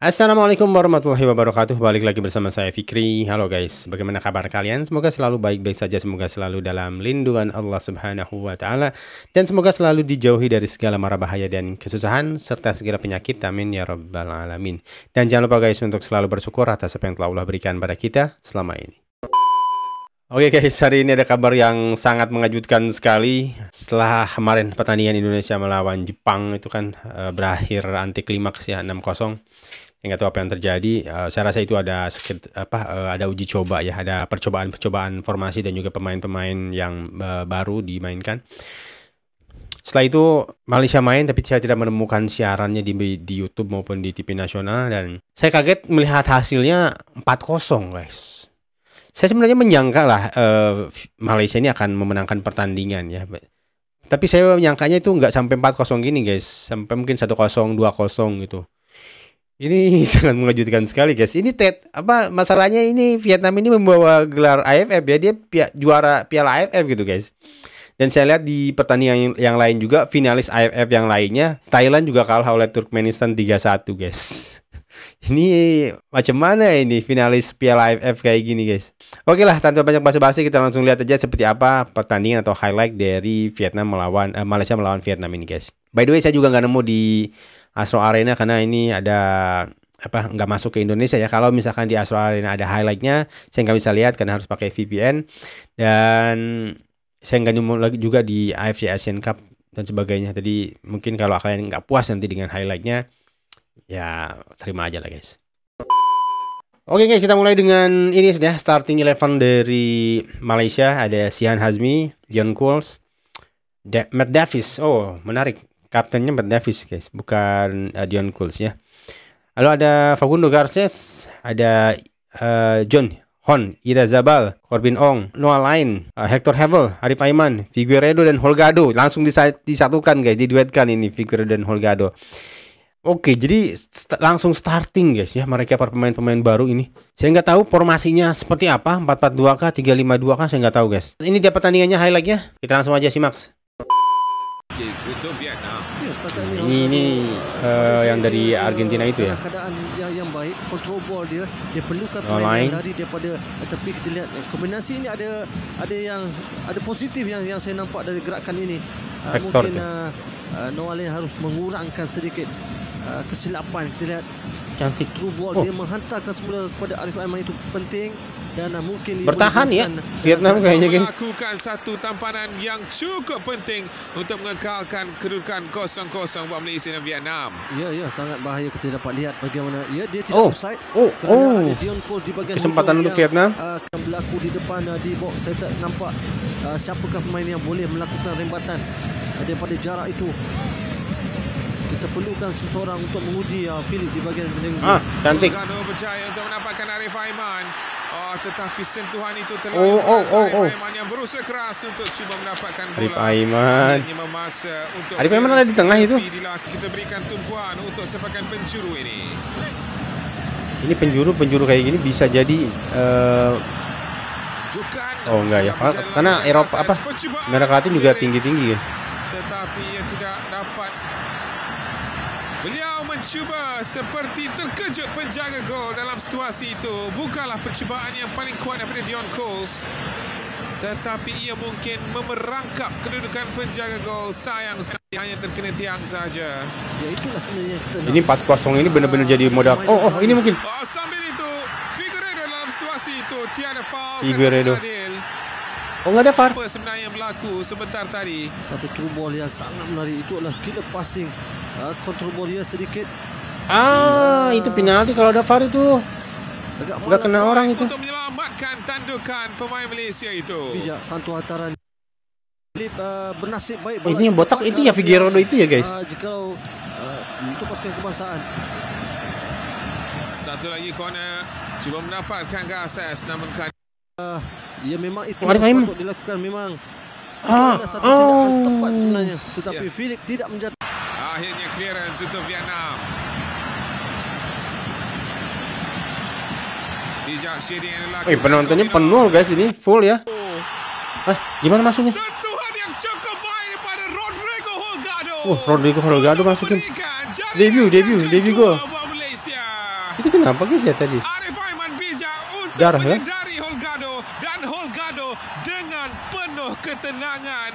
Assalamualaikum warahmatullahi wabarakatuh. Balik lagi bersama saya Fikri. Halo guys, bagaimana kabar kalian? Semoga selalu baik-baik saja. Semoga selalu dalam lindungan Allah Subhanahu wa Ta'ala, dan semoga selalu dijauhi dari segala mara bahaya dan kesusahan serta segala penyakit. Amin ya rabbal alamin. Dan jangan lupa guys untuk selalu bersyukur atas apa yang telah Allah berikan pada kita selama ini. Oke guys, hari ini ada kabar yang sangat mengejutkan sekali. Setelah kemarin pertandingan Indonesia melawan Jepang itu kan berakhir anti klimaks ya, 6-0. Nggak tahu apa yang terjadi. Saya rasa itu ada ada uji coba ya, ada percobaan formasi dan juga pemain-pemain yang baru dimainkan. Setelah itu Malaysia main, tapi saya tidak menemukan siarannya di YouTube maupun di TV nasional, dan saya kaget melihat hasilnya 4-0 guys. Saya sebenarnya menyangka lah Malaysia ini akan memenangkan pertandingan ya. Tapi saya menyangkanya itu nggak sampai 4-0 gini guys, sampai mungkin 1-0, 2-0 gitu. Ini sangat mengejutkan sekali guys. Ini masalahnya ini Vietnam ini membawa gelar AFF ya, dia juara Piala AFF gitu guys. Dan saya lihat di pertandingan yang lain juga, finalis AFF yang lainnya, Thailand juga kalah oleh Turkmenistan 3-1 guys. Ini macam mana ini finalis Piala AFF kayak gini guys. Oke lah, tanpa banyak basa-basi kita langsung lihat aja seperti apa pertandingan atau highlight dari Malaysia melawan Vietnam ini guys. By the way, saya juga nggak nemu di Astro Arena karena ini ada nggak masuk ke Indonesia ya. Kalau misalkan di Astro Arena ada highlightnya, saya nggak bisa lihat karena harus pakai VPN, dan saya nggak nemu lagi juga di AFC Asian Cup dan sebagainya. Jadi mungkin kalau kalian nggak puas nanti dengan highlightnya, ya terima aja lah guys. Oke guys, kita mulai dengan ini ya, starting 11 dari Malaysia. Ada Sihan Hazmi, Dion Coles, Matt Davis. Oh menarik, kaptennya Matt Davis guys, bukan Dion Coles ya. Lalu ada Facundo Garces, ada John Hon, Ira Zabal, Corbin Ong, Noah Lain, Hector Havel, Arif Aiman, Figueiredo dan Holgado. Langsung disatukan guys, diduetkan ini Figueiredo dan Holgado. Oke, jadi langsung starting guys ya, mereka pemain-pemain baru ini. Saya nggak tahu formasinya seperti apa, 4-4-2 kah, 3-5-2 kah, saya nggak tahu guys. Ini dia pertandingannya, highlightnya. Kita langsung aja simak. Untuk Vietnam. Ini yang dari Argentina itu ya. Keadaan yang baik, control ball dia perlukan pemain yang lari daripada tepi. Kita lihat kombinasi ini ada positif yang saya nampak dari gerakan ini. Mungkin Noah Lain harus mengurangkan sedikit kesilapan. Kita lihat cantik through ball, dia menghantarkan semula kepada Arif Aiman, itu penting. Dan mungkin bertahan ya Vietnam kayaknya guys. Melakukan satu tampanan yang cukup penting untuk mengekalkan kedudukan 0-0 buat Malaysia dan Vietnam. Ya, sangat bahaya kita dapat lihat bagaimana dia tidak offside. Dion Coles di bahagian kesempatan untuk Vietnam akan berlaku di depan di box. Saya tak nampak siapakah pemain yang boleh melakukan rembatan daripada jarak itu. Kita perlukan seseorang untuk menguji Philip di bahagian cantik. Berjaya untuk mendapatkan Arif Aiman. Tetapi sentuhan itu terlalu Arif Aiman yang berusaha keras untuk cuba mendapatkan bola. Arif Aiman. Arif Aiman ada di tengah itu. Kita berikan tumpuan untuk sepakan penjuru ini. Ini penjuru kayak gini bisa jadi enggak ya. Karena Eropa Amerika Latin juga tinggi-tinggi ya. Tetapi ia tidak dapat. Beliau mencuba seperti terkejut penjaga gol dalam situasi itu. Bukanlah percubaan yang paling kuat daripada Dion Coles, tetapi ia mungkin memerangkap kedudukan penjaga gol. Sayang sekali hanya terkena tiang saja. Ya itulah sebenarnya kita ini 4-0 ini benar-benar jadi modal. Ini mungkin. Sambil itu Figueiredo dalam situasi itu tiada foul. Figueiredo. Nggak ada VAR. Apa sebenarnya yang berlaku sebentar tadi? Satu through ball yang sangat menarik. Itu adalah killer passing. Kontrol ball dia sedikit. Itu penalti kalau ada VAR itu. Nggak kena orang itu. Untuk menyelamatkan tandukan pemain Malaysia itu. Bijak santu hantaran. Bernasib baik. Ini yang botak itu ya Figueiredo itu ya guys. Jika itu pasukan kebangsaan. Satu lagi corner. Cuba mendapatkan akses, namun ya memang itu patut dilakukan memang. Satu tindakan tepat sebenarnya, tetapi Philip tidak menjatuhkan. Akhirnya clearance untuk Vietnam. Bijak Syedin yang lelaki. Penontonnya penuh guys, ini full ya. Gimana masuknya? Sentuhan yang cukup baik daripada Rodrigo Holgado. Rodrigo Holgado masukin. Debut gol. Itu kenapa guys ya tadi? Arif Aiman bijak untuk Darah, ya? menghindari Holgado, dan Holgado dengan penuh ketenangan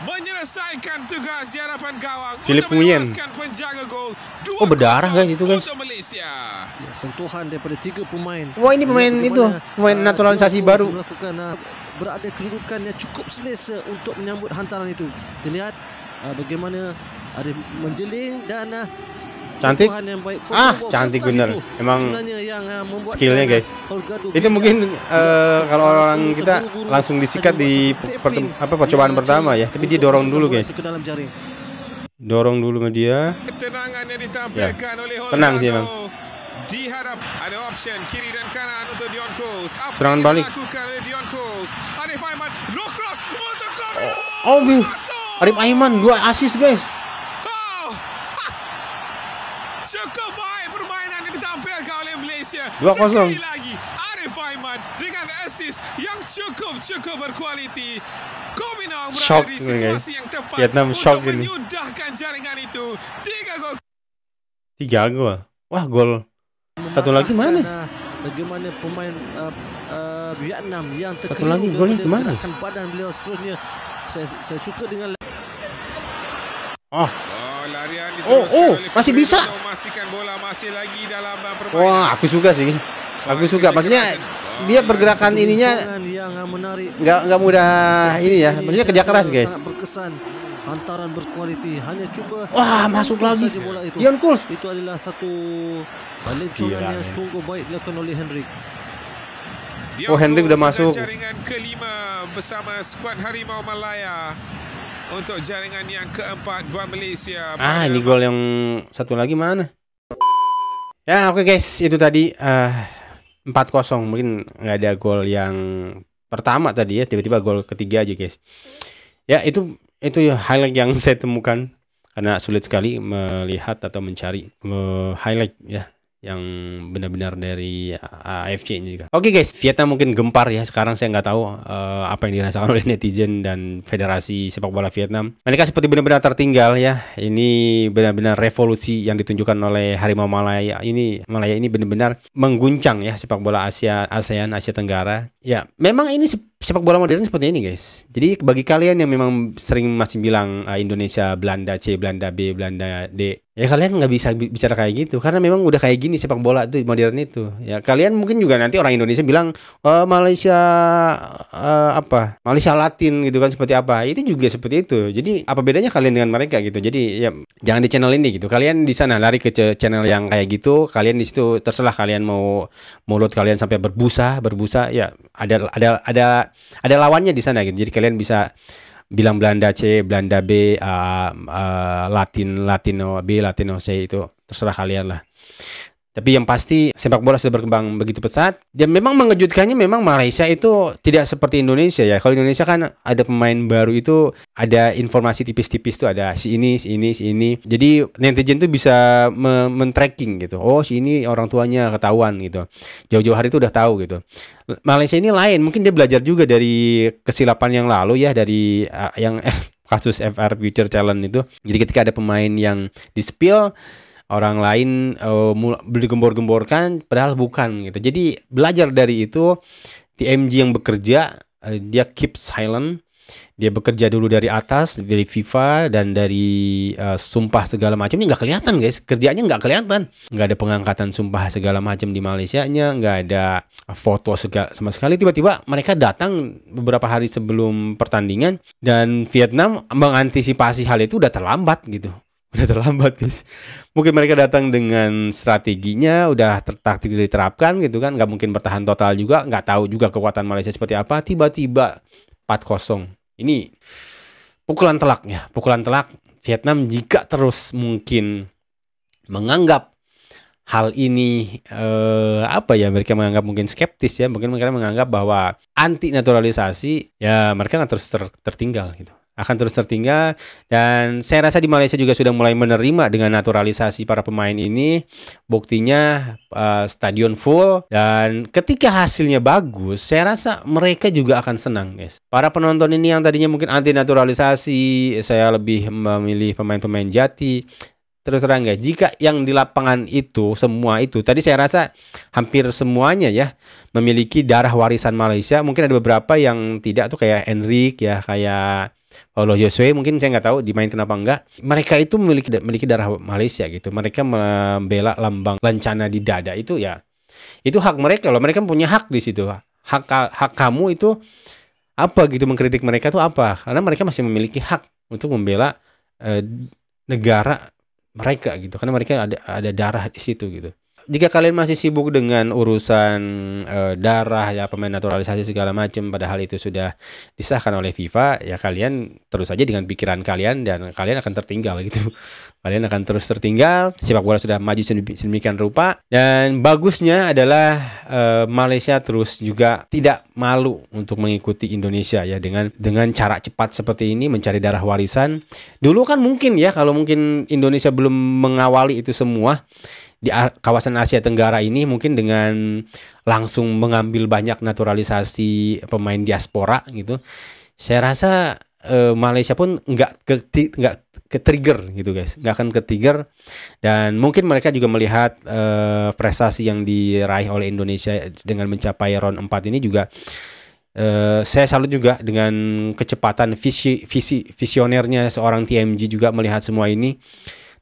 menyelesaikan tugas di hadapan gawang Philip untuk Nguyen. menewaskan penjaga gol. Oh, berdarah guys itu guys. Untuk Malaysia. Ya, sentuhan daripada 3 pemain. Wah, ini pemain Bagaimana, itu, pemain naturalisasi Dion baru. Coles melakukan berada kedudukan yang cukup selesa untuk menyambut hantaran itu. Kita lihat bagaimana ada menjeling dan Cantik. sentuhan yang baik. Cantik Prestasi bener. itu Emang sebenarnya yang membuatkan, skillnya guys. Holgado Itu bijak. mungkin kalau orang kita langsung disikat di percobaan pertama ya, tapi dia dorong dulu guys. Ke dalam jaring. Dorong dulu sama dia. Ketenangan yang ditampilkan oleh Holgado. Tenang sih, Bang. Diharap ada option kiri dan kanan untuk Dion Coles. Apa Serangan yang balik. dilakukan oleh Dion Coles? Arif Aiman, low cross untuk Cornell. Arif Aiman 2 assist guys. Oh. Cukup baik permainan yang ditampilkan oleh Malaysia. 2-0. Sekali lagi Arif Aiman dengan assist yang cukup berkualiti. Kominong Shock berada di ini, guys. situasi yang tepat Vietnam untuk shock ini. menyudahkan jaringan itu. 3 gol. 3 gol. Wah, gol. Satu lagi mana? Bagaimana pemain Vietnam yang Satu lagi golnya kemana? gerakan badan beliau seterusnya. Saya suka dengan Oh, Larian Oh, diteruskan oleh masih Fabrizio, bisa. memastikan bola masih lagi dalam permainan. wah, aku suka sih. Aku suka. Maksudnya dia pergerakan ininya yang menarik. nggak mudah ini ya. Maksudnya kerja keras guys. Sangat berkesan. Hantaran berkualiti. Hanya cuba. Wah, masuk lagi. saja bola itu. Dion Coles. Itu adalah satu lencongan Gila, yang men. sungguh baik dilakukan oleh Hendrik. Dion Oh, Hendrik udah Coles masuk. dengan jaringan kelima bersama skuad Harimau Malaya untuk jaringan yang keempat buat Malaysia. Ini gol yang satu lagi mana? Ya, oke guys, itu tadi 4-0. Mungkin nggak ada gol yang pertama tadi ya, tiba-tiba gol ketiga aja guys. Ya, itu ya highlight yang saya temukan karena sulit sekali melihat atau mencari highlight ya yang benar-benar dari AFC ini juga. Oke guys, Vietnam mungkin gempar ya. Sekarang saya nggak tahu apa yang dirasakan oleh netizen dan Federasi Sepak Bola Vietnam. Mereka seperti benar-benar tertinggal ya. Ini benar-benar revolusi yang ditunjukkan oleh Harimau Malaya ini. Malaya ini benar-benar mengguncang ya sepak bola ASEAN, Asia Tenggara. Ya, memang ini sepak bola modern seperti ini guys. Jadi bagi kalian yang memang sering masih bilang Indonesia Belanda C, Belanda B, Belanda D, ya kalian nggak bisa bicara kayak gitu karena memang udah kayak gini sepak bola tuh modern itu. Ya kalian mungkin juga nanti orang Indonesia bilang Malaysia Malaysia Latin gitu kan seperti apa. Itu juga seperti itu. Jadi apa bedanya kalian dengan mereka gitu. Jadi ya jangan di channel ini gitu. Kalian di sana lari ke channel yang kayak gitu. Kalian di situ terserah kalian mau mulut kalian sampai berbusa ya ada lawannya di sana gitu. Jadi kalian bisa bilang Belanda C, Belanda B, Latino B, Latino C, itu terserah kalian lah. Tapi yang pasti sepak bola sudah berkembang begitu pesat dan memang mengejutkannya memang Malaysia itu tidak seperti Indonesia ya. Kalau Indonesia kan ada pemain baru itu ada informasi tipis-tipis tuh ada si ini. Jadi netizen tuh bisa men-tracking gitu. Oh, si ini orang tuanya ketahuan gitu. Jauh-jauh hari itu udah tahu gitu. Malaysia ini lain, mungkin dia belajar juga dari kesilapan yang lalu ya dari yang kasus FR Future Challenge itu. Jadi ketika ada pemain yang di-spill orang lain digembor-gemborkan padahal bukan gitu. Jadi belajar dari itu TMG yang bekerja dia keep silent. Dia bekerja dulu dari atas, dari FIFA dan dari sumpah segala macam. Ini nggak kelihatan guys, kerjanya nggak kelihatan. Nggak ada pengangkatan sumpah segala macam di Malaysia-nya, nggak ada foto sama sekali. Tiba-tiba mereka datang beberapa hari sebelum pertandingan dan Vietnam mengantisipasi hal itu udah terlambat gitu. Udah terlambat guys. Mungkin mereka datang dengan strateginya udah taktik diterapkan gitu kan. Nggak mungkin bertahan total juga. Nggak tahu juga kekuatan Malaysia seperti apa. Tiba-tiba 4-0. Ini pukulan telak ya. Pukulan telak Vietnam jika terus mungkin menganggap hal ini mereka menganggap mungkin skeptis ya. Mungkin mereka menganggap bahwa anti naturalisasi ya mereka akan terus tertinggal gitu. Akan terus tertinggal dan saya rasa di Malaysia juga sudah mulai menerima dengan naturalisasi para pemain ini. Buktinya stadion full dan ketika hasilnya bagus saya rasa mereka juga akan senang guys. Para penonton ini yang tadinya mungkin anti naturalisasi, saya lebih memilih pemain-pemain jati, terus terang guys, jika yang di lapangan itu semua itu tadi saya rasa hampir semuanya ya memiliki darah warisan Malaysia. Mungkin ada beberapa yang tidak tuh kayak Enrique ya, kayak Paulo Josue, mungkin saya nggak tahu dimainkan apa enggak. Mereka itu memiliki darah Malaysia gitu. Mereka membela lambang lencana di dada itu ya. Itu hak mereka loh. Mereka punya hak di situ. Hak kamu itu apa gitu, mengkritik mereka tuh apa? Karena mereka masih memiliki hak untuk membela negara mereka gitu. Karena mereka ada darah di situ gitu. Jika kalian masih sibuk dengan urusan darah ya, pemain naturalisasi segala macam, padahal itu sudah disahkan oleh FIFA, ya kalian terus saja dengan pikiran kalian dan kalian akan tertinggal gitu. Kalian akan terus tertinggal. Sepak bola sudah maju sedemikian rupa, dan bagusnya adalah Malaysia terus juga tidak malu untuk mengikuti Indonesia ya dengan cara cepat seperti ini mencari darah warisan. Dulu kan mungkin ya, kalau mungkin Indonesia belum mengawali itu semua di kawasan Asia Tenggara ini, mungkin dengan langsung mengambil banyak naturalisasi pemain diaspora gitu, saya rasa Malaysia pun nggak ke trigger gitu guys, nggak akan ke trigger. Dan mungkin mereka juga melihat prestasi yang diraih oleh Indonesia dengan mencapai round 4 ini juga. Saya salut juga dengan kecepatan visionernya seorang TMG juga melihat semua ini,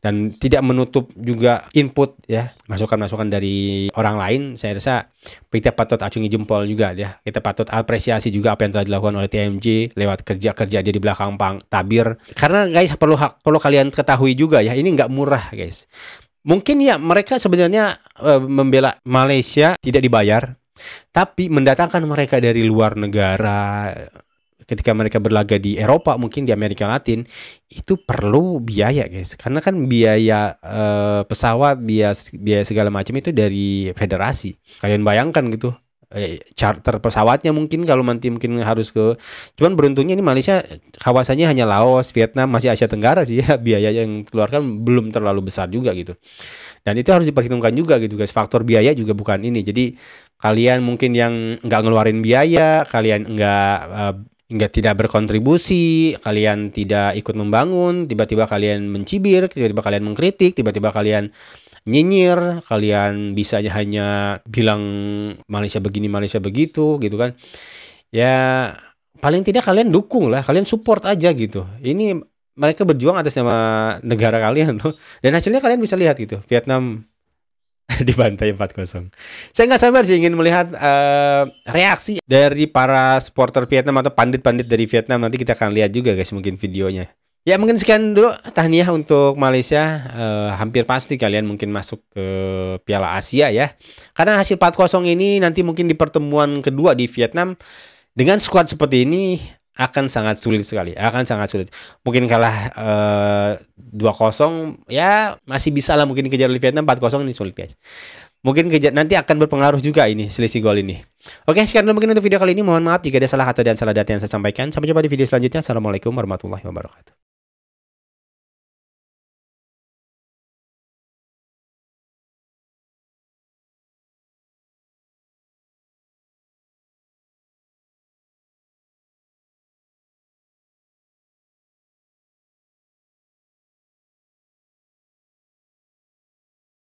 dan tidak menutup juga input ya, masukan-masukan dari orang lain. Saya rasa kita patut acungi jempol juga ya. Kita patut apresiasi juga apa yang telah dilakukan oleh TMJ lewat kerja dia di belakang tabir. Karena guys, perlu kalian ketahui juga ya, ini nggak murah guys. Mungkin ya mereka sebenarnya membela Malaysia tidak dibayar, tapi mendatangkan mereka dari luar negara ketika mereka berlaga di Eropa, mungkin di Amerika Latin, itu perlu biaya guys. Karena kan biaya pesawat, biaya segala macam itu dari federasi. Kalian bayangkan gitu, charter pesawatnya mungkin kalau nanti mungkin harus ke, cuman beruntungnya ini Malaysia kawasannya hanya Laos, Vietnam, masih Asia Tenggara sih ya, biaya yang dikeluarkan belum terlalu besar juga gitu. Dan itu harus diperhitungkan juga gitu guys, faktor biaya juga bukan ini. Jadi kalian mungkin yang nggak ngeluarin biaya, kalian nggak tidak berkontribusi, kalian tidak ikut membangun, tiba-tiba kalian mencibir, tiba-tiba kalian mengkritik, tiba-tiba kalian nyinyir, kalian bisa aja hanya bilang Malaysia begini, Malaysia begitu gitu kan. Ya paling tidak kalian dukung lah, kalian support aja gitu. Ini mereka berjuang atas nama negara kalian loh. Dan hasilnya kalian bisa lihat gitu, Vietnam dibantai 4-0. Saya nggak sabar sih ingin melihat reaksi dari para supporter Vietnam atau pandit-pandit dari Vietnam. Nanti kita akan lihat juga guys mungkin videonya. Ya mungkin sekian dulu tahniah untuk Malaysia. Hampir pasti kalian mungkin masuk ke Piala Asia ya. Karena hasil 4-0 ini nanti mungkin di pertemuan kedua di Vietnam dengan skuad seperti ini akan sangat sulit sekali, akan sangat sulit. Mungkin kalah 2-0 ya masih bisa lah mungkin kejar di Vietnam. 4-0 ini sulit guys. Mungkin nanti akan berpengaruh juga ini selisih gol ini. Oke, sekian dulu mungkin untuk video kali ini. Mohon maaf jika ada salah kata dan salah data yang saya sampaikan. Sampai jumpa di video selanjutnya. Assalamualaikum warahmatullahi wabarakatuh.